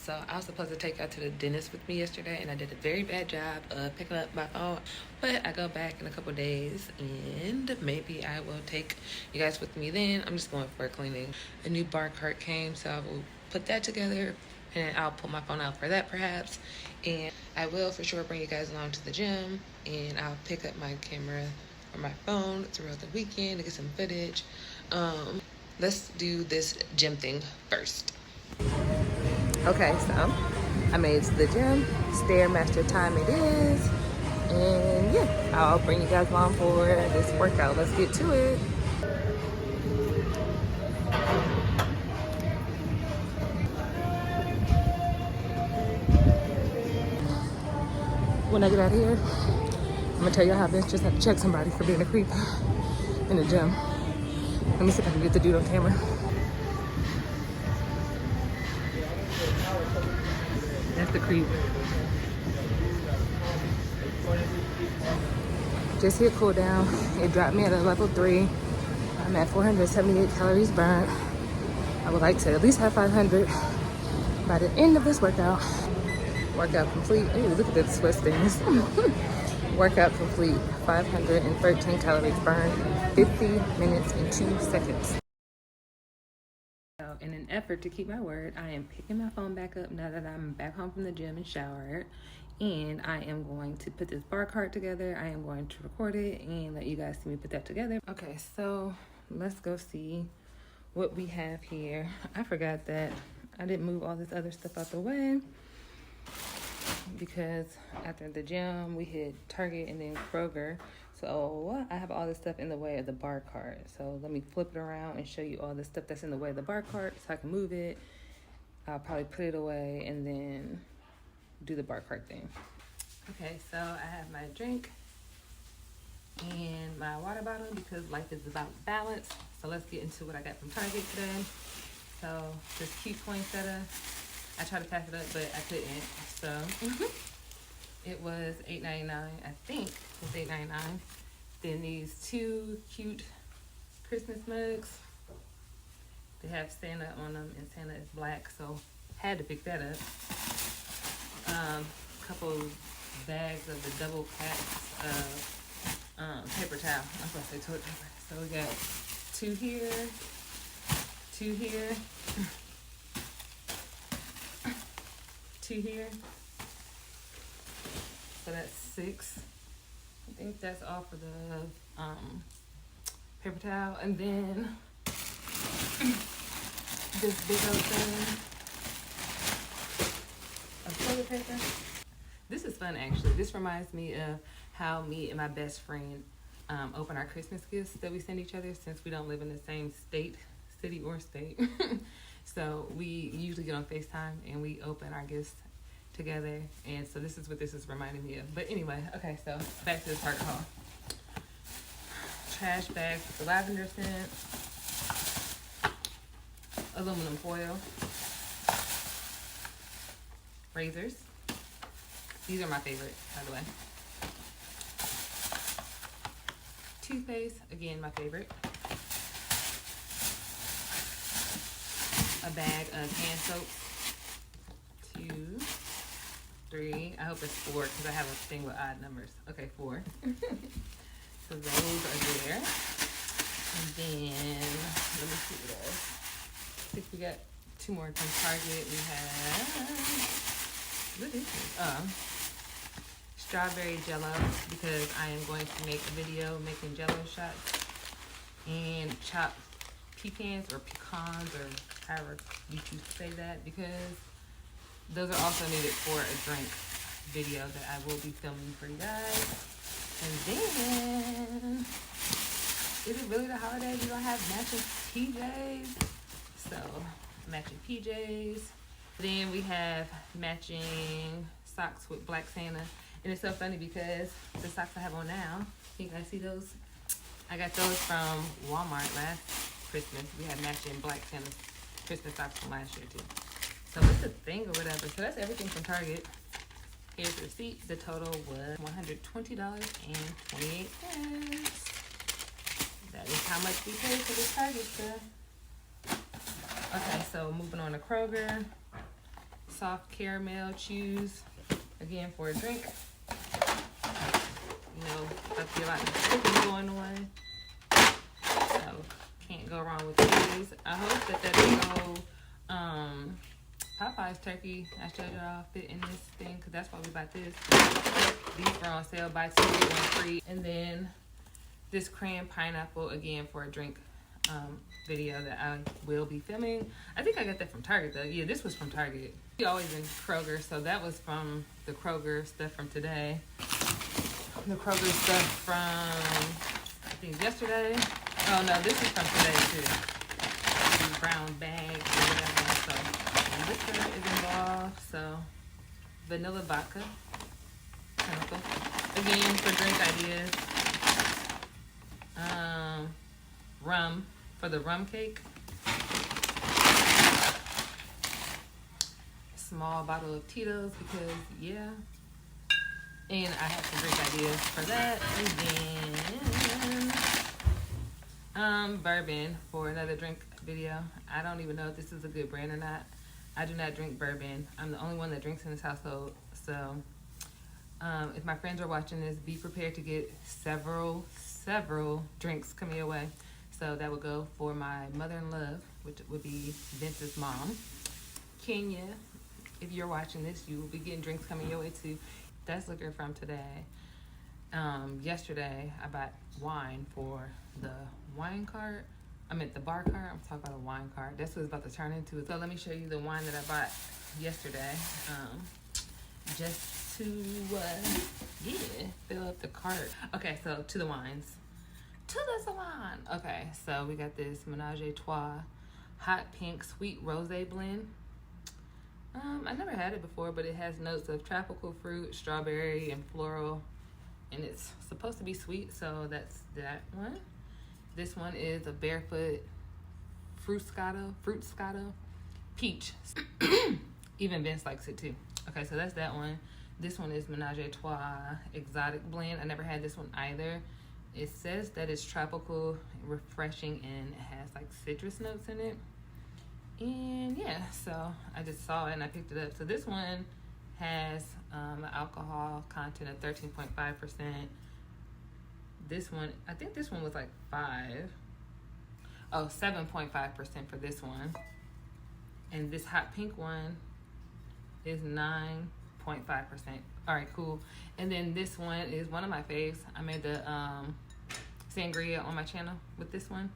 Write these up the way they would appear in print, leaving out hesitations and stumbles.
So I was supposed to take her to the dentist with me yesterday, and I did a very bad job of picking up my phone. But I go back in a couple days, and maybe I will take you guys with me then. I'm just going for a cleaning. A new bar cart came, so I will put that together, and I'll pull my phone out for that perhaps. And I will for sure bring you guys along to the gym, and I'll pick up my camera or my phone throughout the weekend to get some footage. Let's do this gym thing first. Okay, so I made it to the gym. Stairmaster time it is. And yeah, I'll bring you guys along for this workout. Let's get to it. When I get out of here, I'm gonna tell you how bitch just had to check somebody for being a creep in the gym. Let me see if I can get the dude on camera. That's the creep. Just hit cool down. It dropped me at a level 3. I'm at 478 calories burned. I would like to at least have 500 by the end of this workout. Workout complete. Ooh, look at the sweat stains. Workout complete. 513 calories burned. 50 minutes and 2 seconds. In an effort to keep my word, I am picking my phone back up now that I'm back home from the gym and showered. And I am going to put this bar cart together. I am going to record it and let you guys see me put that together. Okay, so let's go see what we have here. I forgot that I didn't move all this other stuff out the way because after the gym, we hit Target and then Kroger. So I have all this stuff in the way of the bar cart. So let me flip it around and show you all the stuff that's in the way of the bar cart so I can move it. I'll probably put it away and then do the bar cart thing. Okay, so I have my drink and my water bottle because life is about balance. So let's get into what I got from Target today. So this cute poinsettia, I tried to pass it up, but I couldn't. So it was $8.99. I think it's $8.99. Then these 2 cute Christmas mugs. They have Santa on them, and Santa is black, so had to pick that up. Couple bags of the double packs of paper towel. I was going to say toilet paper. So we got 2 here, 2 here, 2 here. So that's 6. I think that's all for the paper towel. And then this big old thing of toilet paper. This is fun, actually. This reminds me of how me and my best friend open our Christmas gifts that we send each other since we don't live in the same city or state. So we usually get on FaceTime and we open our gifts together. And so this is what this is reminding me of. But anyway, okay, so back to the Target haul. Trash bags with the lavender scent. Aluminum foil. Razors. These are my favorite, by the way. Toothpaste, again, my favorite. A bag of hand soaps. 2, 3. I hope it's 4 because I have a thing with odd numbers. Okay, 4. So those are there. And then, let me see what else. I think we got 2 more from Target. We have, what is this? Strawberry jello, because I am going to make a video making jello shots, and chopped pecans or pecans or however you choose to say that, because those are also needed for a drink video that I will be filming for you guys. And then, is it really the holiday? We don't have matching PJs, so matching PJs. Then we have matching socks with Black Santa. And it's so funny because the socks I have on now, you guys see those? I got those from Walmart last Christmas. We had matching Black Santa Christmas socks from last year too. So it's a thing or whatever. So that's everything from Target. Here's the receipt. The total was $120.28. That is how much we paid for this Target stuff. Okay, so moving on to Kroger. soft caramel chews, again for a drink. You know, about to be a lot of cooking going on. So, can't go wrong with these. I hope that big old Popeye's turkey I showed y'all fit in this thing, because that's why we bought this. These were on sale, buy 2 get 1 free. And then this cran pineapple, again for a drink video that I will be filming. I think I got that from Target though. Yeah, this was from Target. We always in Kroger, so that was from the Kroger stuff from today. The Kroger stuff from, I think, yesterday. Oh no, this is from today too. These brown bags or whatever. So, and liquor is involved. So, vanilla vodka. Chemical. Again, for drink ideas. Rum for the rum cake. Small bottle of Tito's because, yeah. And I have some drink ideas for that. And then bourbon for another drink video. I don't even know if this is a good brand or not. I do not drink bourbon. I'm the only one that drinks in this household. So if my friends are watching this, be prepared to get several drinks coming your way. So that would go for my mother-in-law, which would be Vince's mom. Kenya, if you're watching this, you will be getting drinks coming your way too. That's liquor from today. Yesterday, I bought wine for the wine cart. I meant the bar cart. I'm talking about a wine cart. That's what it's about to turn into. So let me show you the wine that I bought yesterday. Just to, fill up the cart. Okay, so to the wines. To the salon. Okay, so we got this Menage a Trois hot pink sweet rosé blend. I never had it before, but it has notes of tropical fruit, strawberry, and floral, and it's supposed to be sweet, so that's that one. This one is a barefoot fruitscato, peach. Even Vince likes it too. Okay, so that's that one. This one is Menage a Trois exotic blend. I never had this one either. It says that it's tropical, refreshing, and it has like citrus notes in it. And yeah, so I just saw it and I picked it up. So this one has an alcohol content of 13.5%. This one, I think this one was like 7.5% for this one. And this hot pink one is 9.5%. All right, cool. And then this one is one of my faves. I made the sangria on my channel with this one.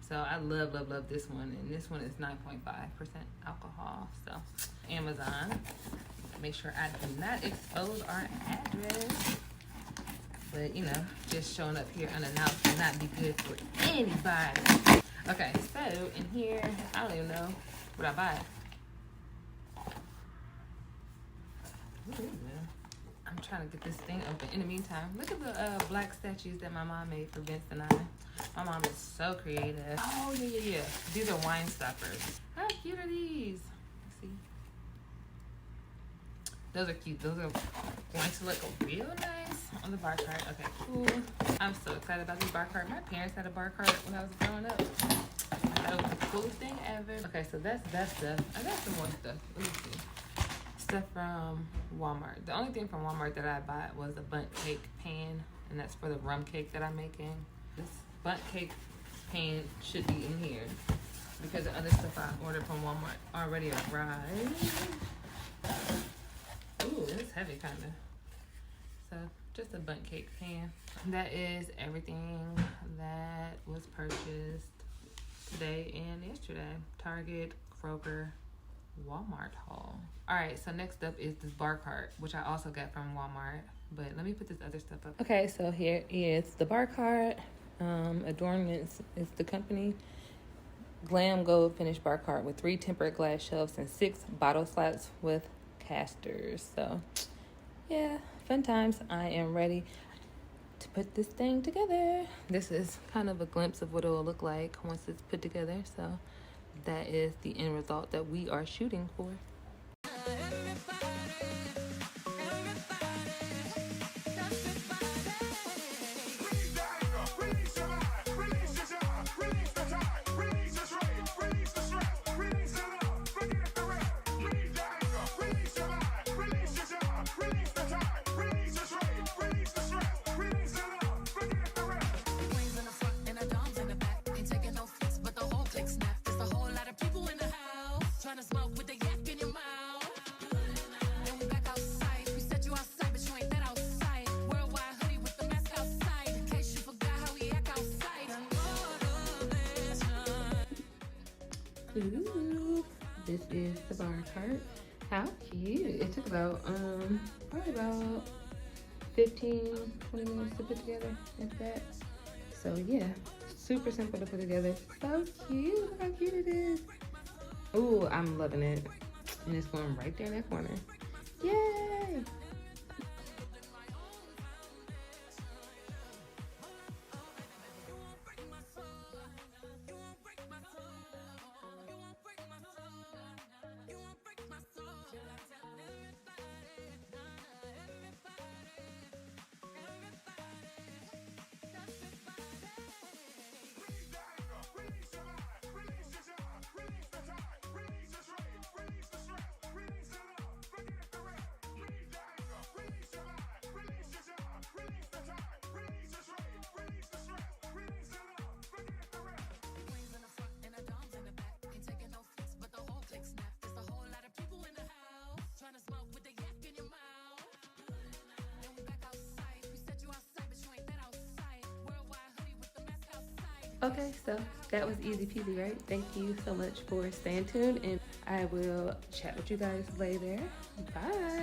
So I love this one. And this one is 9.5% alcohol. So Amazon. Make sure I do not expose our address. But, you know, just showing up here unannounced will not be good for anybody. Okay, so in here, I don't even know what I bought. I'm trying to get this thing open. In the meantime, look at the black statues that my mom made for Vince and I. My mom is so creative. Oh, yeah. These are wine stoppers. How cute are these? Let's see. Those are cute. Those are going to look real nice on the bar cart. Okay, cool. I'm so excited about this bar cart. My parents had a bar cart when I was growing up. I thought it was the coolest thing ever. Okay, so that's that stuff. I got some more stuff. Let me see. Stuff from Walmart. The only thing from Walmart that I bought was a bundt cake pan, and that's for the rum cake that I'm making. This bundt cake pan should be in here because the other stuff I ordered from Walmart already arrived. Ooh, it's heavy kind of. So just a bundt cake pan. That is everything that was purchased today and yesterday. Target, Kroger, Walmart haul. All right, so next up is this bar cart, which I also got from Walmart, but let me put this other stuff up. Okay, so here is the bar cart. Adornments is the company. Glam Gold finished bar cart with 3 tempered glass shelves and 6 bottle slots with casters. So yeah, fun times. I am ready to put this thing together. This is kind of a glimpse of what it will look like once it's put together. So that is the end result that we are shooting for. Ooh, this is the bar cart. How cute. It took about, probably about 15, 20 minutes to put together, if that. So yeah, super simple to put together. So cute, look how cute it is. Ooh, I'm loving it. And it's going right there in that corner. Yay! Okay, so that was easy peasy, right? Thank you so much for staying tuned, and I will chat with you guys later. Bye.